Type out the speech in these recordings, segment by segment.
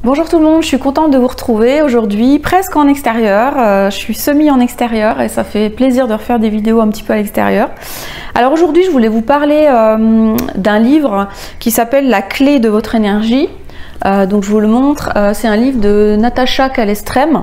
Bonjour tout le monde, je suis contente de vous retrouver aujourd'hui, presque en extérieur. Je suis semi en extérieur et ça fait plaisir de refaire des vidéos un petit peu à l'extérieur. Alors aujourd'hui, je voulais vous parler d'un livre qui s'appelle La clé de votre énergie. Donc je vous le montre, c'est un livre de Natasha Callestrem.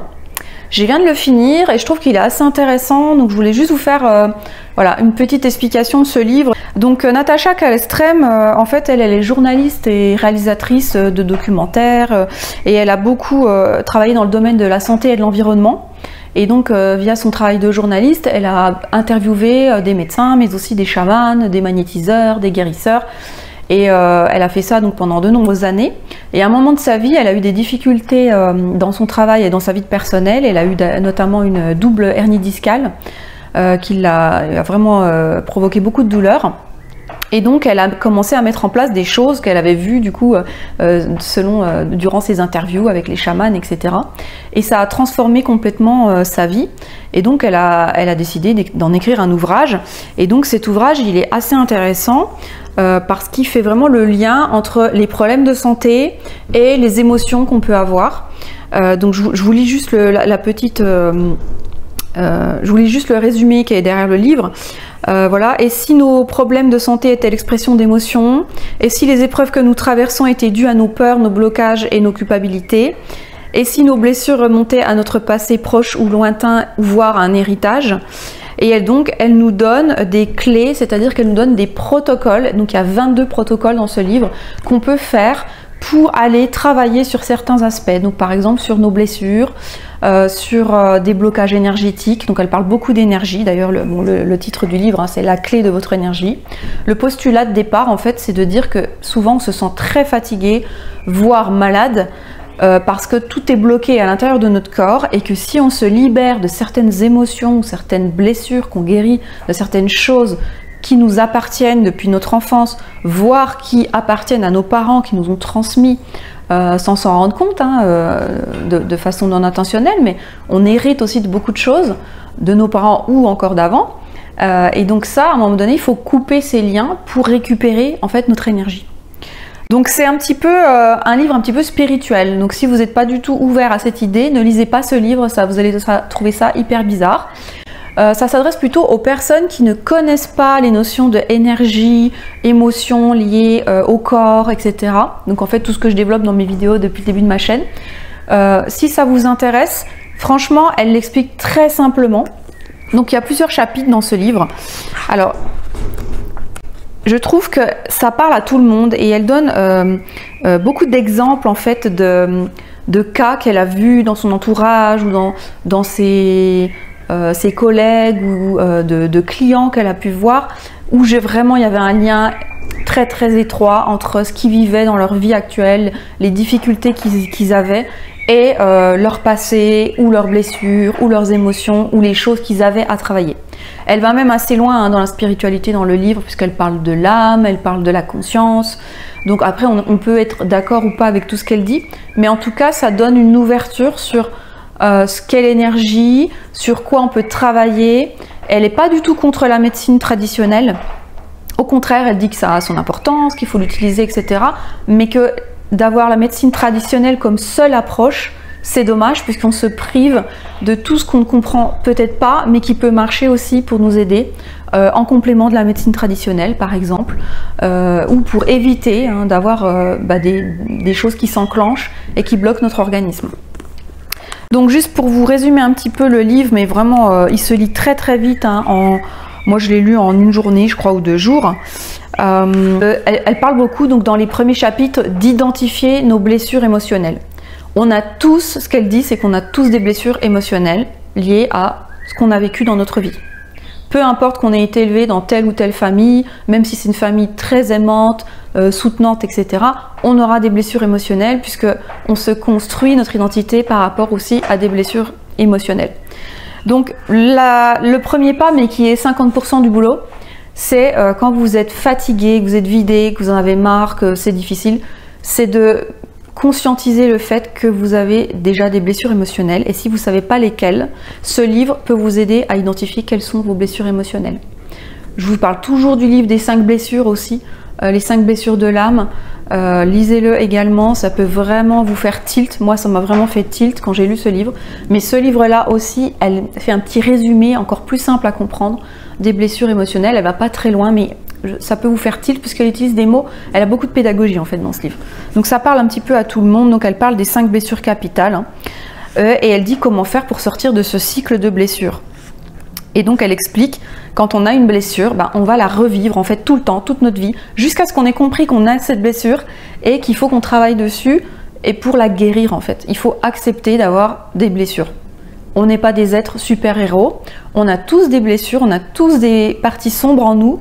Je viens de le finir et je trouve qu'il est assez intéressant, donc je voulais juste vous faire voilà, une petite explication de ce livre. Donc Natasha Callestrem, en fait, elle est journaliste et réalisatrice de documentaires et elle a beaucoup travaillé dans le domaine de la santé et de l'environnement. Et donc via son travail de journaliste, elle a interviewé des médecins, mais aussi des chamans, des magnétiseurs, des guérisseurs. Et elle a fait ça donc pendant de nombreuses années. Et à un moment de sa vie, elle a eu des difficultés dans son travail et dans sa vie personnelle. Elle a eu notamment une double hernie discale qui a vraiment provoqué beaucoup de douleurs. Et donc elle a commencé à mettre en place des choses qu'elle avait vues du coup durant ses interviews avec les chamans, etc. Et ça a transformé complètement sa vie. Et donc elle a décidé d'en écrire un ouvrage. Et donc cet ouvrage, il est assez intéressant parce qu'il fait vraiment le lien entre les problèmes de santé et les émotions qu'on peut avoir. Donc je vous lis juste je vous lis juste le résumé qui est derrière le livre. Voilà. Et si nos problèmes de santé étaient l'expression d'émotions, et si les épreuves que nous traversons étaient dues à nos peurs, nos blocages et nos culpabilités, et si nos blessures remontaient à notre passé proche ou lointain, voire à un héritage, et elle nous donne des clés, c'est-à-dire qu'elle nous donne des protocoles. Donc il y a 22 protocoles dans ce livre qu'on peut faire pour aller travailler sur certains aspects. Donc par exemple sur nos blessures, sur des blocages énergétiques. Donc elle parle beaucoup d'énergie. D'ailleurs le titre du livre, hein, c'est La clé de votre énergie. Le postulat de départ, en fait, c'est de dire que souvent on se sent très fatigué, voire malade, parce que tout est bloqué à l'intérieur de notre corps et que si on se libère de certaines émotions, certaines blessures qu'on guérit, de certaines choses qui nous appartiennent depuis notre enfance, voire qui appartiennent à nos parents, qui nous ont transmis sans s'en rendre compte, hein, de façon non intentionnelle, mais on hérite aussi de beaucoup de choses de nos parents ou encore d'avant. Et donc ça, à un moment donné, il faut couper ces liens pour récupérer en fait notre énergie. Donc c'est un petit peu un livre un petit peu spirituel. Donc si vous n'êtes pas du tout ouvert à cette idée, ne lisez pas ce livre, vous allez trouver ça hyper bizarre. Ça s'adresse plutôt aux personnes qui ne connaissent pas les notions de énergie, émotions liées au corps, etc. Donc en fait tout ce que je développe dans mes vidéos depuis le début de ma chaîne. Si ça vous intéresse, franchement elle l'explique très simplement. Donc il y a plusieurs chapitres dans ce livre. Alors je trouve que ça parle à tout le monde et elle donne beaucoup d'exemples en fait de cas qu'elle a vus dans son entourage ou dans ses collègues ou de clients qu'elle a pu voir où vraiment il y avait un lien très très étroit entre ce qu'ils vivaient dans leur vie actuelle, les difficultés qu'ils avaient et leur passé ou leurs blessures ou leurs émotions ou les choses qu'ils avaient à travailler. Elle va même assez loin hein, dans la spiritualité dans le livre puisqu'elle parle de l'âme, elle parle de la conscience. Donc après on peut être d'accord ou pas avec tout ce qu'elle dit, mais en tout cas ça donne une ouverture sur ce qu'est l'énergie, sur quoi on peut travailler. Elle n'est pas du tout contre la médecine traditionnelle. Au contraire, elle dit que ça a son importance, qu'il faut l'utiliser, etc. Mais que d'avoir la médecine traditionnelle comme seule approche, c'est dommage puisqu'on se prive de tout ce qu'on ne comprend peut-être pas, mais qui peut marcher aussi pour nous aider en complément de la médecine traditionnelle, par exemple, ou pour éviter hein, d'avoir des choses qui s'enclenchent et qui bloquent notre organisme. Donc juste pour vous résumer un petit peu le livre, mais vraiment il se lit très très vite, hein, moi je l'ai lu en une journée je crois ou 2 jours. Elle parle beaucoup donc dans les premiers chapitres d'identifier nos blessures émotionnelles. On a tous, ce qu'elle dit c'est qu'on a tous des blessures émotionnelles liées à ce qu'on a vécu dans notre vie. Peu importe qu'on ait été élevé dans telle ou telle famille, même si c'est une famille très aimante, soutenante, etc., on aura des blessures émotionnelles puisque on se construit notre identité par rapport aussi à des blessures émotionnelles. Donc le premier pas, mais qui est 50% du boulot, c'est quand vous êtes fatigué, que vous êtes vidé, que vous en avez marre, que c'est difficile, c'est de conscientiser le fait que vous avez déjà des blessures émotionnelles et si vous ne savez pas lesquelles, ce livre peut vous aider à identifier quelles sont vos blessures émotionnelles. Je vous parle toujours du livre des 5 blessures aussi, les 5 blessures de l'âme. Lisez-le également, ça peut vraiment vous faire tilt. Moi, ça m'a vraiment fait tilt quand j'ai lu ce livre. Mais ce livre-là aussi, elle fait un petit résumé encore plus simple à comprendre des blessures émotionnelles. Elle va pas très loin, mais ça peut vous faire tilt puisqu'elle utilise des mots. Elle a beaucoup de pédagogie en fait dans ce livre. Donc ça parle un petit peu à tout le monde. Donc elle parle des 5 blessures capitales hein, et elle dit comment faire pour sortir de ce cycle de blessures. Et donc elle explique, quand on a une blessure, ben, on va la revivre en fait tout le temps, toute notre vie, jusqu'à ce qu'on ait compris qu'on a cette blessure et qu'il faut qu'on travaille dessus et pour la guérir en fait. Il faut accepter d'avoir des blessures. On n'est pas des êtres super-héros, on a tous des blessures, on a tous des parties sombres en nous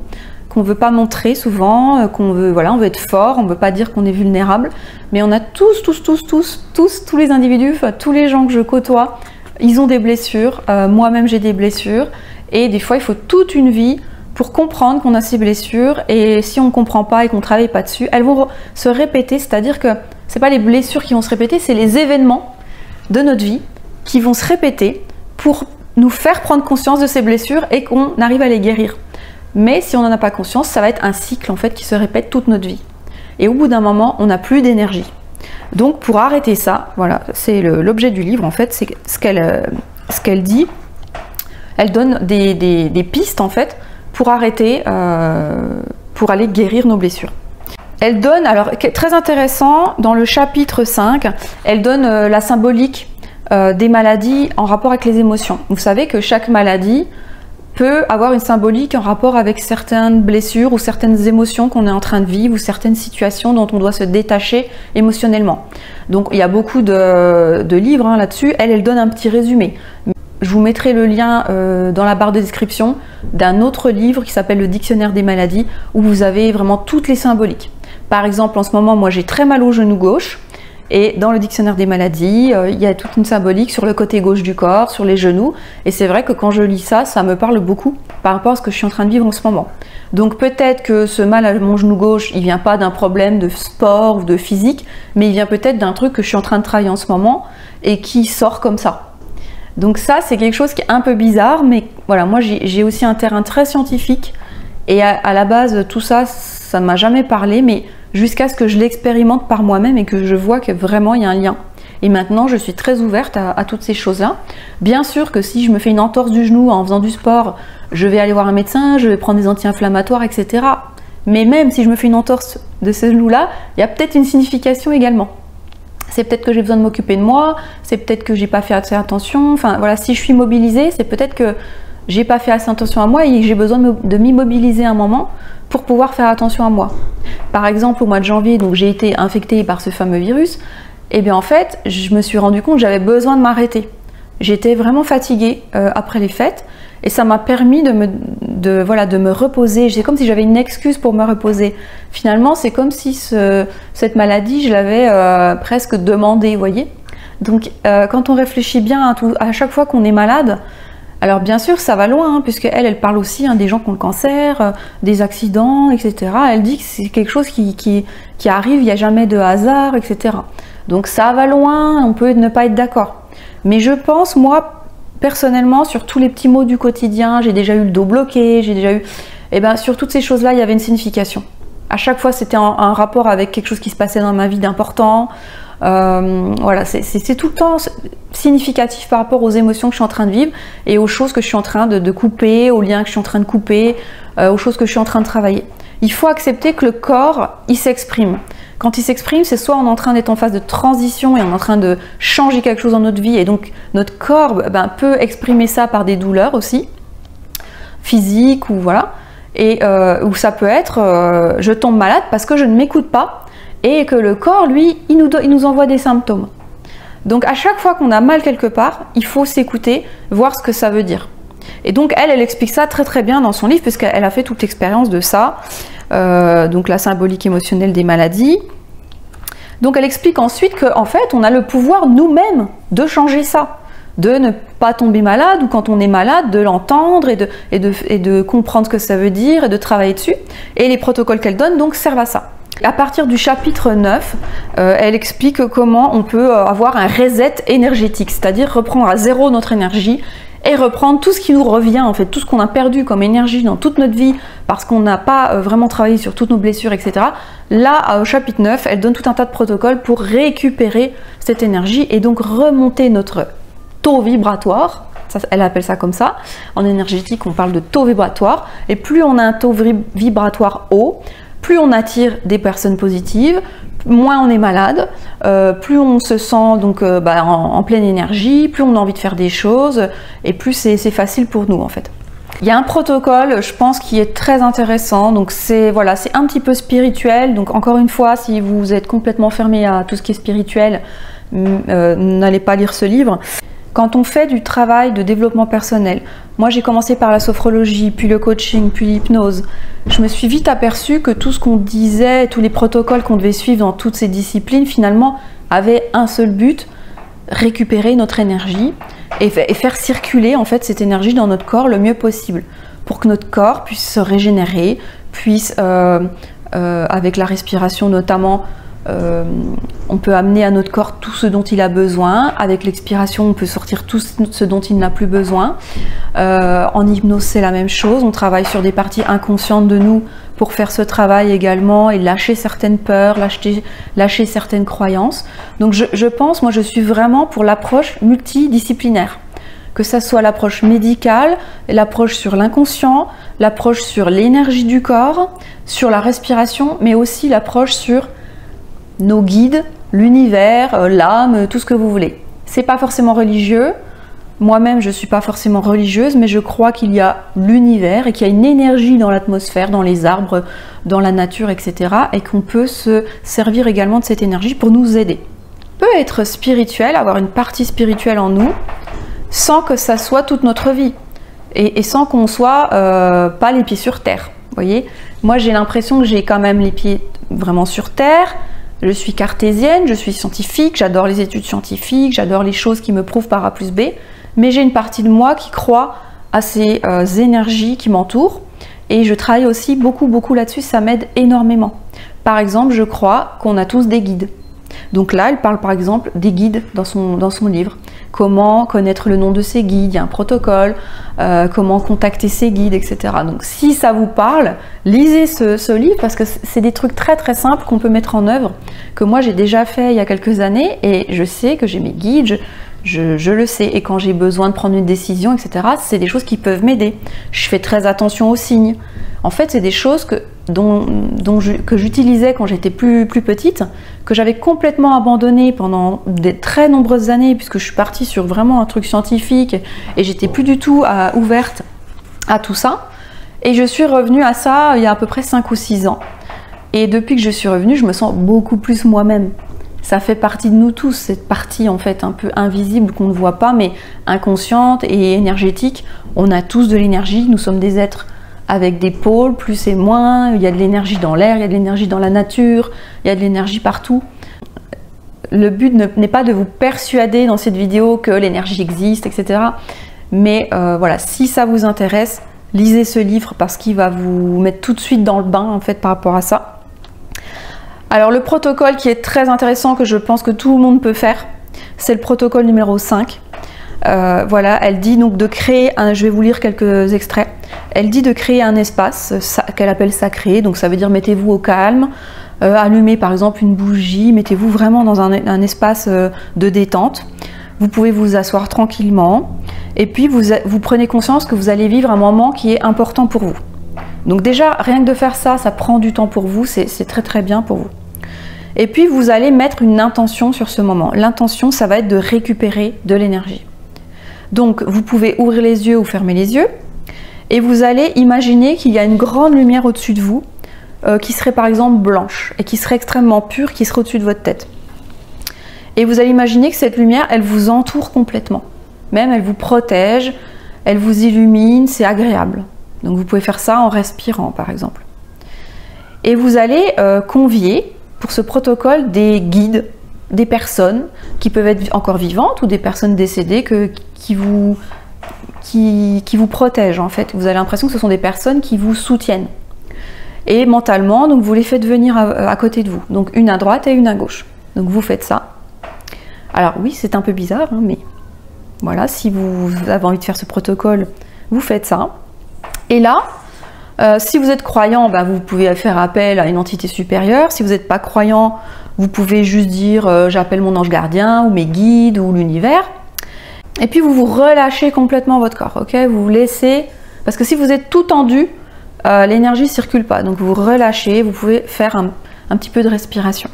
qu'on ne veut pas montrer souvent, qu'on veut, voilà, on veut être fort, on ne veut pas dire qu'on est vulnérable, mais on a tous les individus, enfin, tous les gens que je côtoie, ils ont des blessures, moi-même j'ai des blessures, et des fois il faut toute une vie pour comprendre qu'on a ces blessures, et si on ne comprend pas et qu'on ne travaille pas dessus, elles vont se répéter, c'est-à-dire que ce n'est pas les blessures qui vont se répéter, c'est les événements de notre vie qui vont se répéter pour nous faire prendre conscience de ces blessures et qu'on arrive à les guérir. Mais si on n'en a pas conscience, ça va être un cycle en fait qui se répète toute notre vie. Et au bout d'un moment, on n'a plus d'énergie. Donc pour arrêter ça, voilà, c'est l'objet du livre en fait, c'est ce qu'elle dit. Elle donne des pistes en fait pour arrêter, pour aller guérir nos blessures. Elle donne, alors très intéressant, dans le chapitre 5, elle donne la symbolique des maladies en rapport avec les émotions. Vous savez que chaque maladie peut avoir une symbolique en rapport avec certaines blessures ou certaines émotions qu'on est en train de vivre ou certaines situations dont on doit se détacher émotionnellement. Donc il y a beaucoup de livres hein, là-dessus. Elle donne un petit résumé. Je vous mettrai le lien dans la barre de description d'un autre livre qui s'appelle le Dictionnaire des maladies où vous avez vraiment toutes les symboliques. Par exemple, en ce moment, moi j'ai très mal au genou gauche. Et dans le dictionnaire des maladies, il y a toute une symbolique sur le côté gauche du corps, sur les genoux. Et c'est vrai que quand je lis ça, ça me parle beaucoup par rapport à ce que je suis en train de vivre en ce moment. Donc peut-être que ce mal à mon genou gauche, il vient pas d'un problème de sport ou de physique, mais il vient peut-être d'un truc que je suis en train de travailler en ce moment et qui sort comme ça. Donc ça, c'est quelque chose qui est un peu bizarre, mais voilà, moi j'ai aussi un terrain très scientifique. Et à la base, tout ça, ça ne m'a jamais parlé, mais jusqu'à ce que je l'expérimente par moi-même et que je vois que vraiment il y a un lien. Et maintenant, je suis très ouverte à toutes ces choses-là. Bien sûr que si je me fais une entorse du genou en faisant du sport, je vais aller voir un médecin, je vais prendre des anti-inflammatoires, etc. Mais même si je me fais une entorse de ce genou-là, il y a peut-être une signification également. C'est peut-être que j'ai besoin de m'occuper de moi, c'est peut-être que j'ai pas fait assez attention. Enfin voilà, si je suis mobilisée, c'est peut-être que j'ai pas fait assez attention à moi et j'ai besoin de m'immobiliser un moment pour pouvoir faire attention à moi. Par exemple, au mois de janvier, donc j'ai été infectée par ce fameux virus, et bien en fait, je me suis rendu compte que j'avais besoin de m'arrêter. J'étais vraiment fatiguée après les fêtes et ça m'a permis de me reposer. C'est comme si j'avais une excuse pour me reposer. Finalement, c'est comme si cette maladie, je l'avais presque demandée, vous voyez. Donc, quand on réfléchit bien à chaque fois qu'on est malade, alors bien sûr, ça va loin, hein, puisque elle parle aussi hein, des gens qui ont le cancer, des accidents, etc. Elle dit que c'est quelque chose qui arrive, il n'y a jamais de hasard, etc. Donc ça va loin, on peut ne pas être d'accord. Mais je pense, moi, personnellement, sur tous les petits mots du quotidien, j'ai déjà eu le dos bloqué, j'ai déjà eu... Et bien sur toutes ces choses-là, il y avait une signification. À chaque fois, c'était un rapport avec quelque chose qui se passait dans ma vie d'important. Voilà, c'est tout le temps significatif par rapport aux émotions que je suis en train de vivre et aux choses que je suis en train de couper, aux liens que je suis en train de couper, aux choses que je suis en train de travailler. Il faut accepter que le corps, il s'exprime. Quand il s'exprime, c'est soit on est en train d'être en phase de transition et on est en train de changer quelque chose dans notre vie et donc notre corps peut exprimer ça par des douleurs aussi, physiques ou voilà, et ou ça peut être je tombe malade parce que je ne m'écoute pas et que le corps, lui, il nous envoie des symptômes. Donc à chaque fois qu'on a mal quelque part, il faut s'écouter, voir ce que ça veut dire. Et donc elle explique ça très très bien dans son livre puisqu'elle a fait toute l'expérience de ça, donc la symbolique émotionnelle des maladies. Donc elle explique ensuite qu'en fait on a le pouvoir nous-mêmes de changer ça, de ne pas tomber malade ou quand on est malade de l'entendre et de comprendre ce que ça veut dire et de travailler dessus. Et les protocoles qu'elle donne donc servent à ça. À partir du chapitre 9, elle explique comment on peut avoir un reset énergétique, c'est-à-dire reprendre à zéro notre énergie et reprendre tout ce qui nous revient, en fait, tout ce qu'on a perdu comme énergie dans toute notre vie parce qu'on n'a pas vraiment travaillé sur toutes nos blessures, etc. Là, au chapitre 9, elle donne tout un tas de protocoles pour récupérer cette énergie et donc remonter notre taux vibratoire. Ça, elle appelle ça comme ça. En énergétique, on parle de taux vibratoire. Et plus on a un taux vibratoire haut, plus on attire des personnes positives, moins on est malade, plus on se sent donc en pleine énergie, plus on a envie de faire des choses et plus c'est facile pour nous en fait. Il y a un protocole, je pense, qui est très intéressant. Donc c'est voilà, c'est un petit peu spirituel. Donc encore une fois, si vous êtes complètement fermé à tout ce qui est spirituel, n'allez pas lire ce livre. Quand on fait du travail de développement personnel, moi j'ai commencé par la sophrologie, puis le coaching, puis l'hypnose, je me suis vite aperçue que tout ce qu'on disait, tous les protocoles qu'on devait suivre dans toutes ces disciplines, finalement, avaient un seul but, récupérer notre énergie et faire circuler en fait cette énergie dans notre corps le mieux possible, pour que notre corps puisse se régénérer, puisse, avec la respiration notamment, on peut amener à notre corps tout ce dont il a besoin. Avec l'expiration, on peut sortir tout ce dont il n'a plus besoin. En hypnose, c'est la même chose. On travaille sur des parties inconscientes de nous pour faire ce travail également et lâcher certaines peurs, lâcher certaines croyances. Donc je pense, moi je suis vraiment pour l'approche multidisciplinaire. Que ça soit l'approche médicale, l'approche sur l'inconscient, l'approche sur l'énergie du corps, sur la respiration, mais aussi l'approche sur nos guides, l'univers, l'âme, tout ce que vous voulez. C'est pas forcément religieux. Moi-même, je suis pas forcément religieuse, mais je crois qu'il y a l'univers et qu'il y a une énergie dans l'atmosphère, dans les arbres, dans la nature, etc. et qu'on peut se servir également de cette énergie pour nous aider. On peut être spirituel, avoir une partie spirituelle en nous, sans que ça soit toute notre vie et sans qu'on soit pas les pieds sur terre. Vous voyez, moi j'ai l'impression que j'ai quand même les pieds vraiment sur terre. Je suis cartésienne, je suis scientifique, j'adore les études scientifiques, j'adore les choses qui me prouvent par A plus B, mais j'ai une partie de moi qui croit à ces énergies qui m'entourent et je travaille aussi beaucoup là-dessus, ça m'aide énormément. Par exemple, je crois qu'on a tous des guides. Donc là, elle parle par exemple des guides dans son livre. Comment connaître le nom de ses guides, il y a un protocole, comment contacter ses guides, etc. Donc si ça vous parle, lisez ce livre parce que c'est des trucs très simples qu'on peut mettre en œuvre, que moi j'ai déjà fait il y a quelques années et je sais que j'ai mes guides, je le sais. Et quand j'ai besoin de prendre une décision, etc., c'est des choses qui peuvent m'aider. Je fais très attention aux signes. En fait, c'est des choses que j'utilisais quand j'étais plus petite, que j'avais complètement abandonné pendant des très nombreuses années, puisque je suis partie sur vraiment un truc scientifique et j'étais plus du tout ouverte à tout ça. Et je suis revenue à ça il y a à peu près 5 ou 6 ans. Et depuis que je suis revenue, je me sens beaucoup plus moi-même. Ça fait partie de nous tous, cette partie en fait un peu invisible qu'on ne voit pas, mais inconsciente et énergétique. On a tous de l'énergie, nous sommes des êtres avec des pôles, plus et moins, il y a de l'énergie dans l'air, il y a de l'énergie dans la nature, il y a de l'énergie partout. Le but n'est pas de vous persuader dans cette vidéo que l'énergie existe, etc. Mais voilà, si ça vous intéresse, lisez ce livre parce qu'il va vous mettre tout de suite dans le bain en fait par rapport à ça. Alors le protocole qui est très intéressant, que je pense que tout le monde peut faire, c'est le protocole numéro 5. Voilà, elle dit donc de créer je vais vous lire quelques extraits. Elle dit de créer un espace qu'elle appelle sacré, donc ça veut dire mettez-vous au calme, allumez par exemple une bougie, mettez-vous vraiment dans un espace de détente. Vous pouvez vous asseoir tranquillement et puis vous prenez conscience que vous allez vivre un moment qui est important pour vous. Donc déjà, rien que de faire ça, ça prend du temps pour vous, c'est très bien pour vous. Et puis vous allez mettre une intention sur ce moment. L'intention, ça va être de récupérer de l'énergie. Donc vous pouvez ouvrir les yeux ou fermer les yeux et vous allez imaginer qu'il y a une grande lumière au-dessus de vous qui serait par exemple blanche et qui serait extrêmement pure, qui serait au-dessus de votre tête. Et vous allez imaginer que cette lumière, elle vous entoure complètement. Même elle vous protège, elle vous illumine, c'est agréable. Donc vous pouvez faire ça en respirant par exemple. Et vous allez convier pour ce protocole des guides, des personnes qui peuvent être encore vivantes ou des personnes décédées qui vous protègent en fait. Vous avez l'impression que ce sont des personnes qui vous soutiennent. Et mentalement, donc vous les faites venir à côté de vous. Donc une à droite et une à gauche. Donc vous faites ça. Alors oui, c'est un peu bizarre, hein, mais Voilà, si vous avez envie de faire ce protocole, vous faites ça. Et là, si vous êtes croyant, vous pouvez faire appel à une entité supérieure. Si vous n'êtes pas croyant, vous pouvez juste dire j'appelle mon ange gardien ou mes guides ou l'univers. Et puis vous vous relâchez complètement votre corps, ok? Vous vous laissez, parce que si vous êtes tout tendu, l'énergie ne circule pas. Donc vous vous relâchez, vous pouvez faire un petit peu de respiration.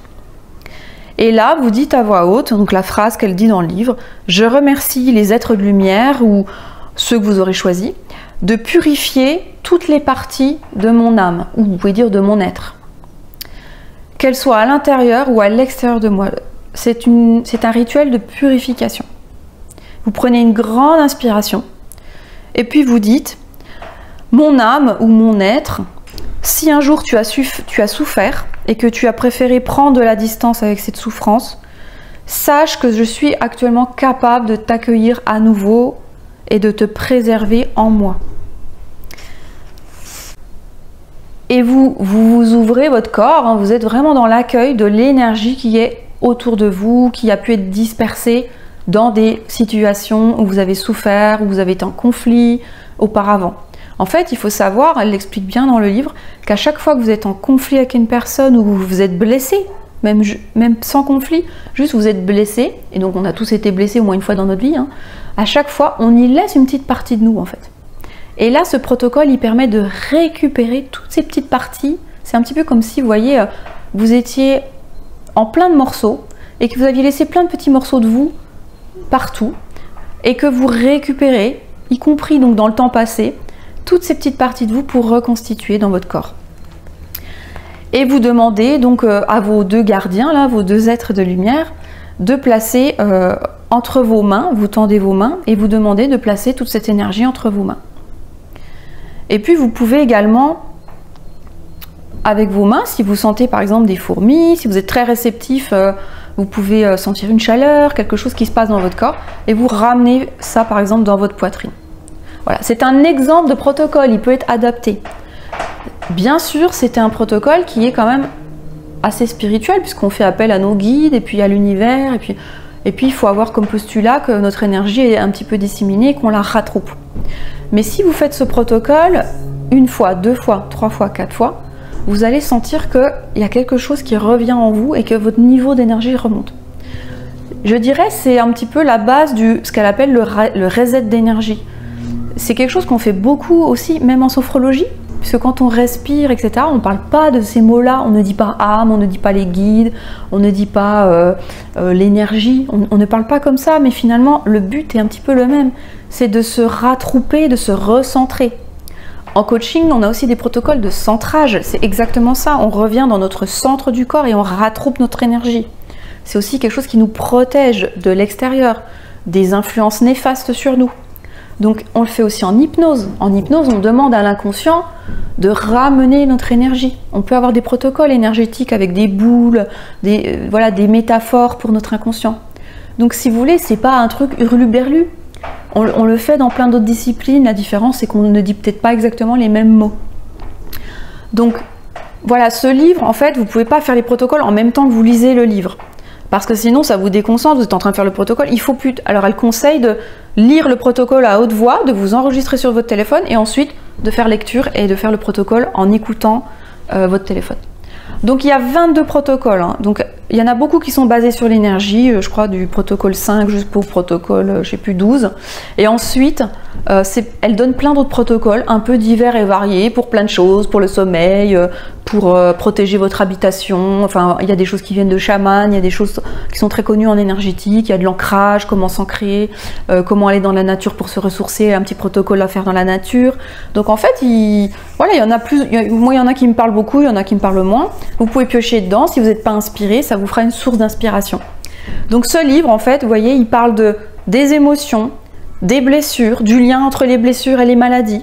Et là, vous dites à voix haute, donc la phrase qu'elle dit dans le livre, je remercie les êtres de lumière ou ceux que vous aurez choisis de purifier toutes les parties de mon âme, ou vous pouvez dire de mon être, qu'elles soient à l'intérieur ou à l'extérieur de moi. C'est un rituel de purification. Vous prenez une grande inspiration et puis vous dites, mon âme ou mon être, si un jour tu as souffert et que tu as préféré prendre de la distance avec cette souffrance, sache que je suis actuellement capable de t'accueillir à nouveau et de te préserver en moi. Et vous ouvrez votre corps, hein, vous êtes vraiment dans l'accueil de l'énergie qui est autour de vous, qui a pu être dispersée dans des situations où vous avez souffert, où vous avez été en conflit auparavant. En fait, il faut savoir, elle l'explique bien dans le livre, qu'à chaque fois que vous êtes en conflit avec une personne ou vous êtes blessé, même sans conflit, juste vous êtes blessé, et donc on a tous été blessés au moins une fois dans notre vie, hein, à chaque fois on y laisse une petite partie de nous en fait. Et là, ce protocole, il permet de récupérer toutes ces petites parties. C'est un petit peu comme si, vous voyez, vous étiez en plein de morceaux et que vous aviez laissé plein de petits morceaux de vous partout et que vous récupérez, y compris donc dans le temps passé, toutes ces petites parties de vous pour reconstituer dans votre corps. Et vous demandez donc à vos deux gardiens, là, vos deux êtres de lumière, de placer entre vos mains, vous tendez vos mains et vous demandez de placer toute cette énergie entre vos mains. Et puis vous pouvez également, avec vos mains, si vous sentez par exemple des fourmis, si vous êtes très réceptif, vous pouvez sentir une chaleur, quelque chose qui se passe dans votre corps, et vous ramenez ça par exemple dans votre poitrine. Voilà, c'est un exemple de protocole, il peut être adapté. Bien sûr, c'était un protocole qui est quand même assez spirituel, puisqu'on fait appel à nos guides, et puis à l'univers, et puis il faut avoir comme postulat que notre énergie est un petit peu disséminée et qu'on la rattrape. Mais si vous faites ce protocole une fois, deux fois, trois fois, quatre fois, vous allez sentir qu'il y a quelque chose qui revient en vous et que votre niveau d'énergie remonte. Je dirais c'est un petit peu la base de ce qu'elle appelle le reset d'énergie. C'est quelque chose qu'on fait beaucoup aussi, même en sophrologie, puisque quand on respire, etc., on ne parle pas de ces mots-là, on ne dit pas âme, on ne dit pas les guides, on ne dit pas l'énergie, on ne parle pas comme ça, mais finalement, le but est un petit peu le même, c'est de se rattrouper, de se recentrer. En coaching, on a aussi des protocoles de centrage, c'est exactement ça, on revient dans notre centre du corps et on rattroupe notre énergie. C'est aussi quelque chose qui nous protège de l'extérieur, des influences néfastes sur nous. Donc on le fait aussi en hypnose. En hypnose, on demande à l'inconscient de ramener notre énergie. On peut avoir des protocoles énergétiques avec des boules, des métaphores pour notre inconscient. Donc si vous voulez, c'est pas un truc hurluberlu. On le fait dans plein d'autres disciplines. La différence, c'est qu'on ne dit peut-être pas exactement les mêmes mots. Donc voilà, ce livre, en fait, vous ne pouvez pas faire les protocoles en même temps que vous lisez le livre. Parce que sinon, ça vous déconcentre, vous êtes en train de faire le protocole. Il faut plus. Alors, elle conseille de lire le protocole à haute voix, de vous enregistrer sur votre téléphone et ensuite de faire lecture et de faire le protocole en écoutant votre téléphone. Donc, il y a 22 protocoles. Hein. Donc, il y en a beaucoup qui sont basés sur l'énergie, je crois du protocole 5 jusqu'au protocole, je sais plus, 12. Et ensuite, elle donne plein d'autres protocoles un peu divers et variés pour plein de choses, pour le sommeil, pour protéger votre habitation. Enfin, il y a des choses qui viennent de chamans, il y a des choses qui sont très connues en énergétique, il y a de l'ancrage, comment s'ancrer, comment aller dans la nature pour se ressourcer, un petit protocole à faire dans la nature. Donc en fait, voilà, il y en a plus. Moi, il y en a qui me parlent beaucoup, il y en a qui me parlent moins. Vous pouvez piocher dedans. Si vous n'êtes pas inspiré, ça vous fera une source d'inspiration. Donc ce livre, en fait, vous voyez, il parle des émotions, des blessures, du lien entre les blessures et les maladies,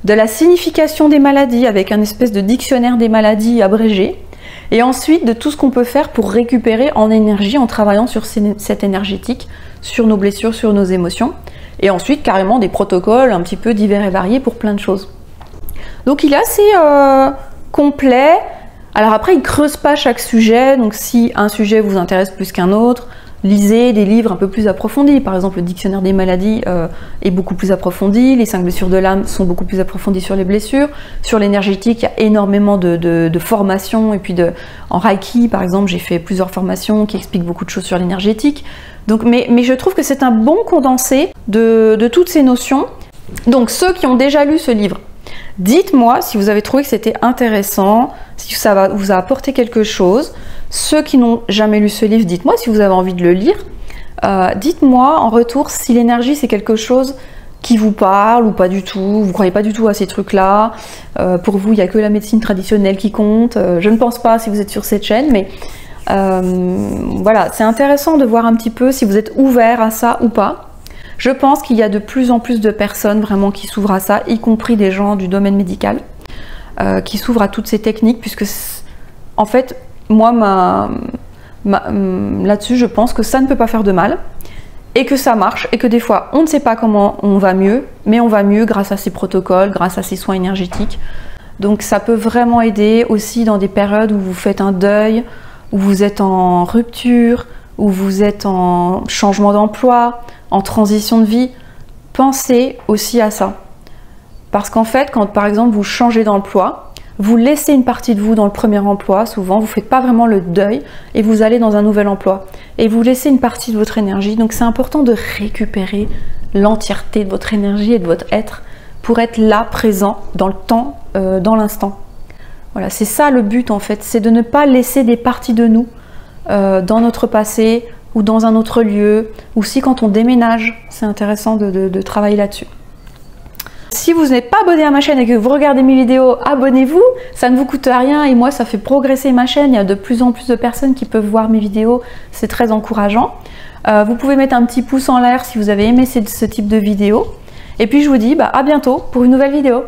de la signification des maladies avec un espèce de dictionnaire des maladies abrégé, et ensuite de tout ce qu'on peut faire pour récupérer en énergie en travaillant sur cette énergétique, sur nos blessures, sur nos émotions, et ensuite carrément des protocoles un petit peu divers et variés pour plein de choses. Donc il est assez complet. Alors après, il ne creuse pas chaque sujet, donc si un sujet vous intéresse plus qu'un autre, lisez des livres un peu plus approfondis. Par exemple, le dictionnaire des maladies est beaucoup plus approfondi, les 5 blessures de l'âme sont beaucoup plus approfondies sur les blessures. Sur l'énergétique, il y a énormément de formations, et puis en Reiki, par exemple, j'ai fait plusieurs formations qui expliquent beaucoup de choses sur l'énergétique. Donc, mais je trouve que c'est un bon condensé de toutes ces notions. Donc, ceux qui ont déjà lu ce livre, dites-moi si vous avez trouvé que c'était intéressant, si ça vous a apporté quelque chose. Ceux qui n'ont jamais lu ce livre, dites-moi si vous avez envie de le lire. Dites-moi en retour si l'énergie c'est quelque chose qui vous parle ou pas du tout, vous ne croyez pas du tout à ces trucs-là. Pour vous, il n'y a que la médecine traditionnelle qui compte. Je ne pense pas si vous êtes sur cette chaîne, mais voilà, c'est intéressant de voir un petit peu si vous êtes ouvert à ça ou pas. Je pense qu'il y a de plus en plus de personnes vraiment qui s'ouvrent à ça, y compris des gens du domaine médical, qui s'ouvrent à toutes ces techniques, puisque en fait, moi, là-dessus, je pense que ça ne peut pas faire de mal, et que ça marche, et que des fois, on ne sait pas comment on va mieux, mais on va mieux grâce à ces protocoles, grâce à ces soins énergétiques. Donc ça peut vraiment aider aussi dans des périodes où vous faites un deuil, où vous êtes en rupture, où vous êtes en changement d'emploi, en transition de vie. Pensez aussi à ça. Parce qu'en fait, quand par exemple vous changez d'emploi, vous laissez une partie de vous dans le premier emploi, souvent vous ne faites pas vraiment le deuil et vous allez dans un nouvel emploi. Et vous laissez une partie de votre énergie, donc c'est important de récupérer l'entièreté de votre énergie et de votre être pour être là, présent, dans le temps, dans l'instant. Voilà, c'est ça le but en fait, c'est de ne pas laisser des parties de nous dans notre passé ou dans un autre lieu, ou si quand on déménage, c'est intéressant de travailler là-dessus. Si vous n'êtes pas abonné à ma chaîne et que vous regardez mes vidéos, abonnez-vous, ça ne vous coûte rien et moi ça fait progresser ma chaîne, il y a de plus en plus de personnes qui peuvent voir mes vidéos, c'est très encourageant. Vous pouvez mettre un petit pouce en l'air si vous avez aimé ce type de vidéo. Et puis je vous dis à bientôt pour une nouvelle vidéo.